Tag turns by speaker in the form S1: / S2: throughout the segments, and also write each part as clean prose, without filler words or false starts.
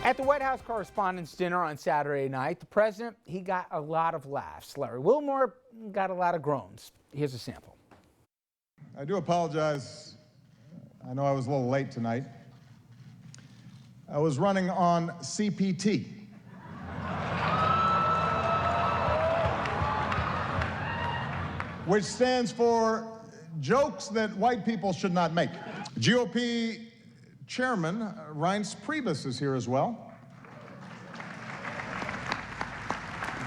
S1: At the White House Correspondents Dinner on Saturday night, the president, he got a lot of laughs. Larry Wilmore got a lot of groans. Here's a sample.
S2: I do apologize. I know I was a little late tonight. I was running on CPT. Which stands for jokes that white people should not make. GOP Chairman Reince Priebus is here as well.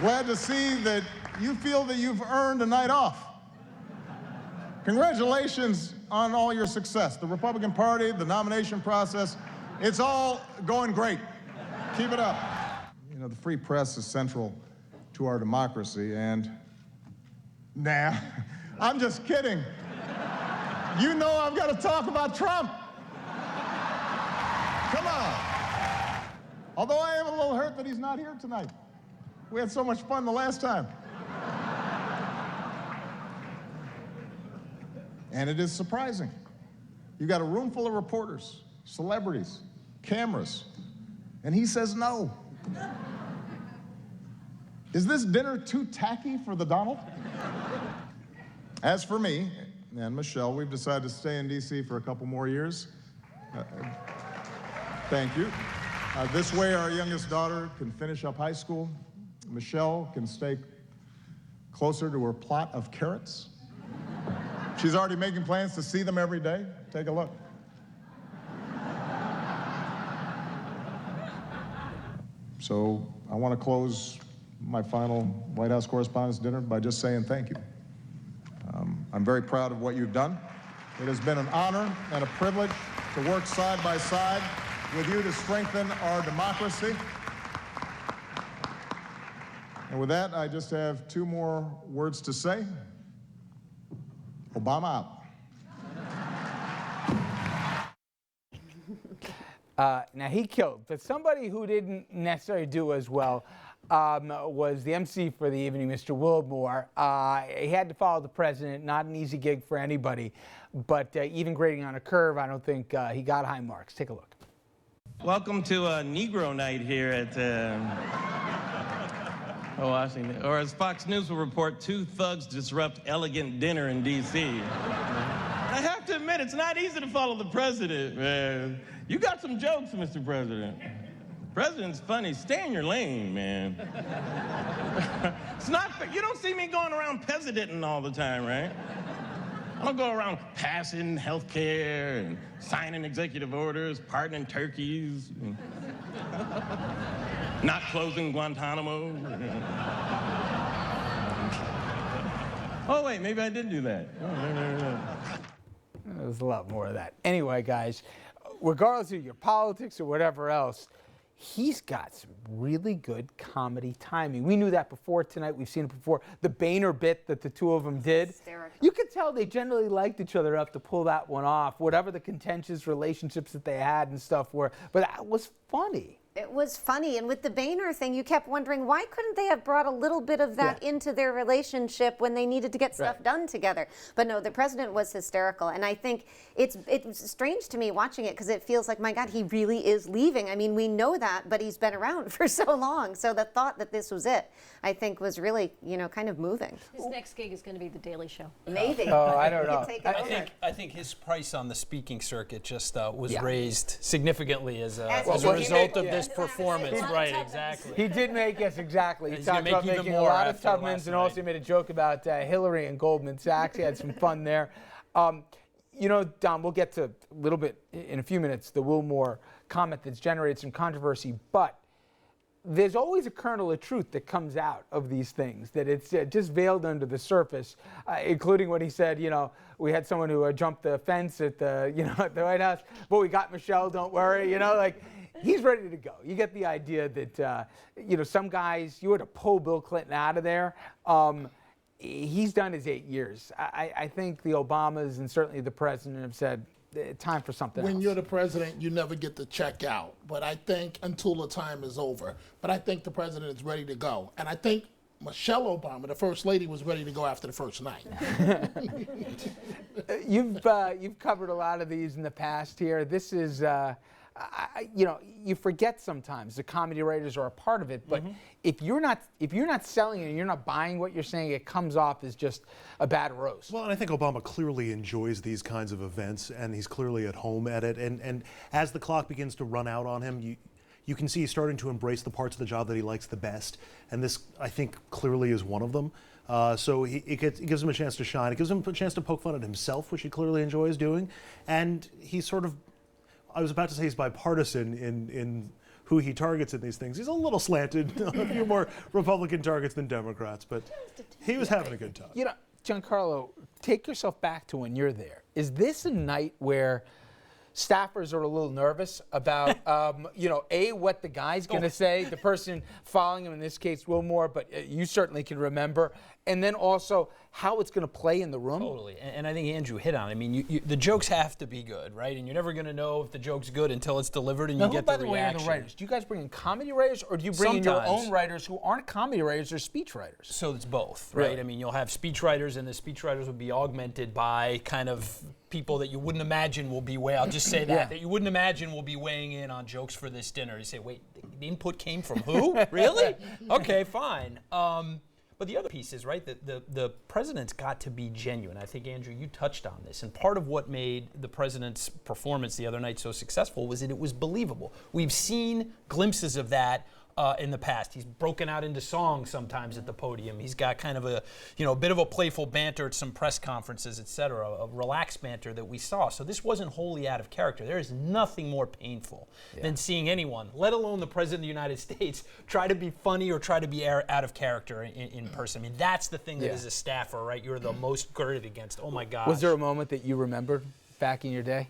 S2: Glad to see that you feel that you've earned a night off. Congratulations on all your success. The Republican Party, the nomination process, it's all going great. Keep it up. You know, the free press is central to our democracy, and nah, I'm just kidding. You know I've got to talk about Trump. Come on. Although I am a little hurt that he's not here tonight. We had so much fun the last time. And it is surprising. You got a room full of reporters, celebrities, cameras, and he says no. Is this dinner too tacky for the Donald? As for me and Michelle, we've decided to stay in D.C. for a couple more years. Thank you. This way our youngest daughter can finish up high school. Michelle can stay closer to her plot of carrots. She's already making plans to see them every day. Take a look. So I want to close my final White House Correspondents Dinner by just saying thank you. I'm very proud of what you've done. It has been an honor and a privilege to work side by side with you to strengthen our democracy. And with that, I just have two more words to say. Obama out.
S1: Now, he killed, but somebody who didn't necessarily do as well was the MC for the evening, Mr. Wilmore. He had to follow the president, not an easy gig for anybody, but even grading on a curve, I don't think he got high marks. Take a look.
S3: Welcome to a Negro night here at Washington. Or as Fox News will report, two thugs disrupt elegant dinner in D.C. I have to admit, it's not easy to follow the president, man. You got some jokes, Mr. President. President's funny. Stay in your lane, man. It's not, you don't see me going around presidenting all the time, right? I don't go around passing health care and signing executive orders, pardoning turkeys, and not closing Guantanamo. Oh, wait, maybe I did do that.
S1: There's a lot more of that. Anyway, guys, regardless of your politics or whatever else, he's got some really good comedy timing. We knew that before tonight. We've seen it before. The Boehner bit that the two of them did.
S4: Hysterical.
S1: You could tell they generally liked each other enough to pull that one off, whatever the contentious relationships that they had and stuff were. But that was funny.
S4: It was funny, and with the Boehner thing, you kept wondering, why couldn't they have brought a little bit of that into their relationship when they needed to get stuff done together? But no, the president was hysterical, and I think it's strange to me watching it because it feels like, my God, he really is leaving. I mean, we know that, but he's been around for so long, so the thought that this was it, I think, was really, kind of moving.
S5: His next gig is going to be The Daily Show.
S4: Maybe.
S1: Oh, I don't know.
S6: I think his price on the speaking circuit just was raised significantly as a result of this performance. Right, exactly.
S1: He did make, yes, exactly. He
S6: He's
S1: talked
S6: gonna
S1: about
S6: make even
S1: making a
S6: more
S1: lot of
S6: after
S1: Tubmans
S6: last
S1: and also
S6: night.
S1: made a joke about Hillary and Goldman Sachs. He had some fun there. Don, we'll get to a little bit in a few minutes, the Wilmore comment that's generated some controversy, but there's always a kernel of truth that comes out of these things, that it's just veiled under the surface, including when he said, we had someone who jumped the fence at the, at the White House, but we got Michelle, don't worry, he's ready to go. You get the idea that, some guys, you were to pull Bill Clinton out of there. He's done his 8 years. I think the Obamas and certainly the president have said, time for something else.
S7: When you're the president, you never get to check out. But I think until the time is over. But I think the president is ready to go. And I think Michelle Obama, the first lady, was ready to go after the first night.
S1: You've covered a lot of these in the past here. This is you forget sometimes the comedy writers are a part of it, but if you're not selling it and you're not buying what you're saying, it comes off as just a bad roast.
S8: Well, and I think Obama clearly enjoys these kinds of events, and he's clearly at home at it. And as the clock begins to run out on him, you can see he's starting to embrace the parts of the job that he likes the best, and this, I think, clearly is one of them. So it gives him a chance to shine. It gives him a chance to poke fun at himself, which he clearly enjoys doing. And he's sort of, I was about to say he's bipartisan in who he targets in these things. He's a little slanted, a few more Republican targets than Democrats, but he was having a good time.
S1: Gian-Carlo, take yourself back to when you're there. Is this a night where staffers are a little nervous about, what the guy's going to say, the person following him, in this case, Wilmore, but you certainly can remember, and then also how it's going to play in the room?
S6: Totally, and I think Andrew hit on it. I mean, the jokes have to be good, right? And you're never going to know if the joke's good until it's delivered and you get the reaction. By the way, are the
S1: writers? Do you guys bring in comedy writers, or do you bring in your own writers who aren't comedy writers, or speech writers?
S6: So it's both, right? Really? I mean, you'll have speech writers, and the speech writers will be augmented by kind of people that you wouldn't imagine will be I'll just say that you wouldn't imagine will be weighing in on jokes for this dinner. You say, wait, the input came from who? Really? Okay, fine. But the other piece is, right, that the president's got to be genuine. I think, Andrew, you touched on this. And part of what made the president's performance the other night so successful was that it was believable. We've seen glimpses of that in the past. He's broken out into song sometimes at the podium. He's got kind of a bit of a playful banter at some press conferences, et cetera, a relaxed banter that we saw. So this wasn't wholly out of character. There is nothing more painful than seeing anyone, let alone the President of the United States, try to be funny or try to be out of character in person. I mean, that's the thing that as a staffer, right, you're the most girded against. Oh my gosh.
S1: Was there a moment that you remembered back in your day?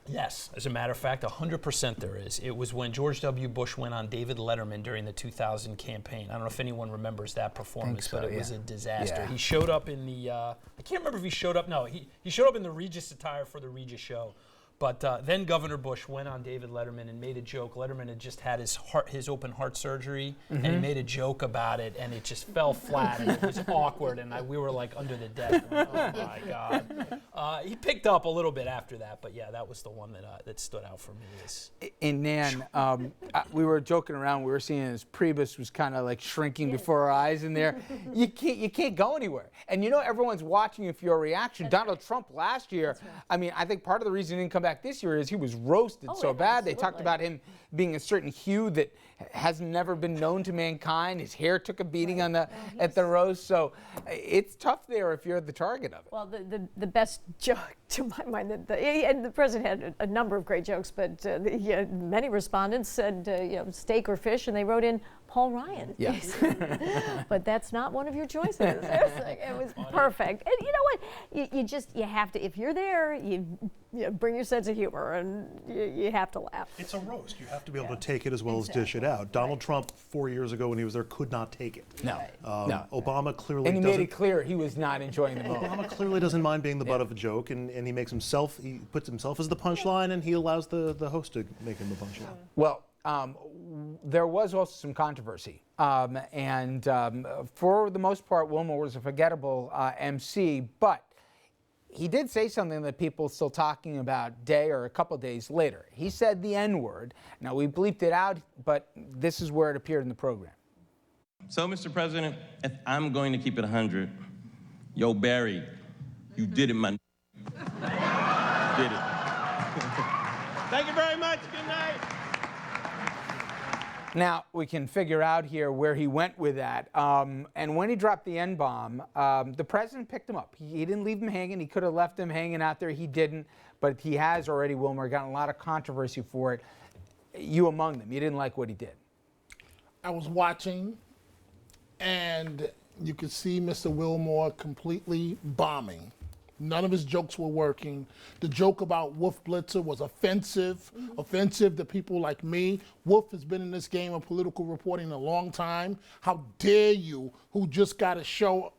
S6: Yes, as a matter of fact, 100% there is. It was when George W. Bush went on David Letterman during the 2000 campaign. I don't know if anyone remembers that performance, but it was a disaster. Yeah. He showed up in the, I can't remember if he showed up, no, he showed up in the Regis attire for the Regis show. But then Governor Bush went on David Letterman and made a joke. Letterman had just had his open heart surgery, and he made a joke about it, and it just fell flat, and it was awkward, and we were like under the desk. Going, oh my God! He picked up a little bit after that, but yeah, that was the one that stood out for me.
S1: And Nan, we were joking around. We were seeing his Priebus was kind of like shrinking before our eyes in there. You can't go anywhere, and everyone's watching you for your reaction. Donald Trump last year. I mean, I think part of the reason he didn't come back this year is he was roasted so bad. Absolutely. They talked about him being a certain hue that has never been known to mankind. His hair took a beating on at the roast. So it's tough there if you're the target of it.
S5: Well, the best joke to my mind, and the president had a number of great jokes, but many respondents said steak or fish, and they wrote in Paul Ryan.
S1: Yes.
S5: But that's not one of your choices. It was perfect. And you know what? You have to, if you're there, you bring your sense of humor, and you have to laugh.
S8: It's a roast. You have to be able to take it as well as dish it out. Donald Trump, 4 years ago when he was there, could not take it.
S1: No.
S8: Obama clearly
S1: doesn't. And
S8: he
S1: made it clear he was not enjoying the moment.
S8: Obama clearly doesn't mind being the butt of a joke, and he puts himself as the punchline, and he allows the host to make him the punchline.
S1: Well, there was also some controversy, and for the most part, Wilmore was a forgettable MC, but he did say something that people are still talking about a couple days later. He said the N-word. Now, we bleeped it out, but this is where it appeared in the program.
S3: So, Mr. President, if I'm going to keep it 100, yo, Barry, you did it, man. Did it. Thank you very much. Good night.
S1: Now, we can figure out here where he went with that. And when he dropped the N-bomb, the president picked him up. He didn't leave him hanging. He could have left him hanging out there. He didn't. But he has already, Wilmore, gotten a lot of controversy for it. You among them. You didn't like what he did.
S7: I was watching, and you could see Mr. Wilmore completely bombing. None of his jokes were working. The joke about Wolf Blitzer was offensive to people like me. Wolf has been in this game of political reporting a long time. How dare you, who just got a show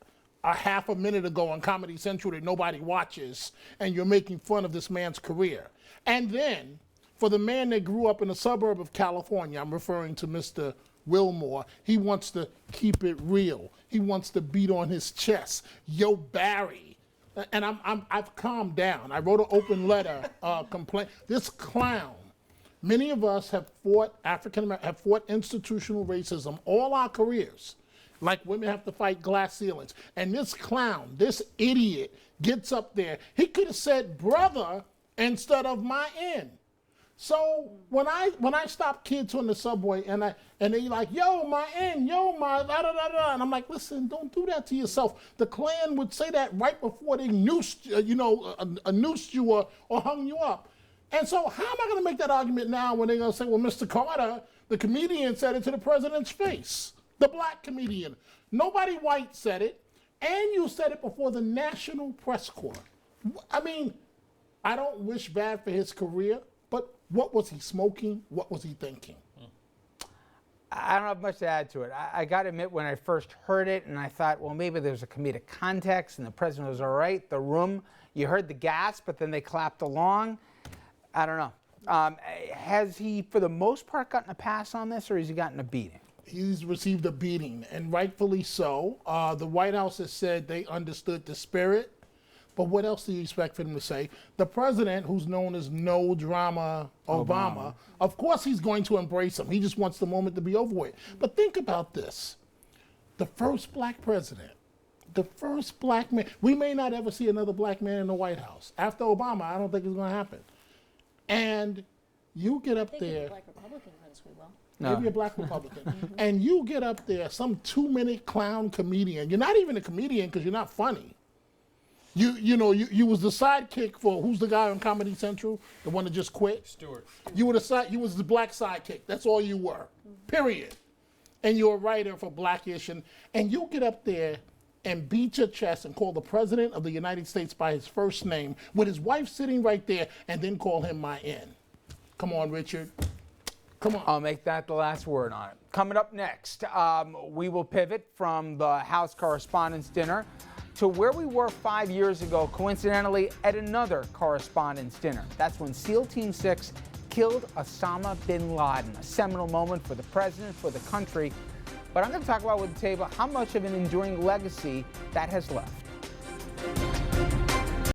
S7: a half a minute ago on Comedy Central that nobody watches, and you're making fun of this man's career. And then, for the man that grew up in a suburb of California, I'm referring to Mr. Wilmore, he wants to keep it real. He wants to beat on his chest. Yo, Barry. And I've calmed down. I wrote an open letter complaint. This clown Many of us have fought have fought institutional racism all our careers. Like women have to fight glass ceilings. And this clown, this idiot, gets up there. He could have said brother instead of my N. So when I stop kids on the subway and they like, yo, my N, yo, my da da da da, and I'm like, listen, don't do that to yourself. The Klan would say that right before they noosed, noosed you or hung you up. And so how am I going to make that argument now when they're going to say, well, Mr. Carter, the comedian said it to the president's face, the black comedian. Nobody white said it, and you said it before the National Press Corps. I mean, I don't wish bad for his career, but what was he smoking? What was he thinking?
S1: I don't have much to add to it. I got to admit, when I first heard it, and I thought, well, maybe there's a comedic context, and the president was all right. The room, you heard the gasp, but then they clapped along. I don't know. Has he, for the most part, gotten a pass on this, or has he gotten a beating?
S7: He's received a beating, and rightfully so. The White House has said they understood the spirit, but what else do you expect for them to say? The president, who's known as No Drama Obama, of course he's going to embrace him. He just wants the moment to be over with. But think about this. The first black president, the first black man. We may not ever see another black man in the White House. After Obama, I don't think it's going to happen. And you get up there.
S5: Black Republican runs, we will.
S1: No.
S7: Maybe a black Republican. And you get up there, some 2-minute clown comedian. You're not even a comedian because you're not funny. You was the sidekick for, who's the guy on Comedy Central? The one that just quit?
S6: Stewart.
S7: You was the black sidekick. That's all you were. Period. And you're a writer for Blackish, and you get up there and beat your chest and call the president of the United States by his first name with his wife sitting right there, and then call him my N. Come on, Richard. Come on.
S1: I'll make that the last word on it. Coming up next, we will pivot from the House Correspondents' Dinner to where we were 5 years ago, coincidentally, at another Correspondents' Dinner. That's when SEAL Team 6 killed Osama bin Laden, a seminal moment for the president, for the country. But I'm going to talk about with the table how much of an enduring legacy that has left.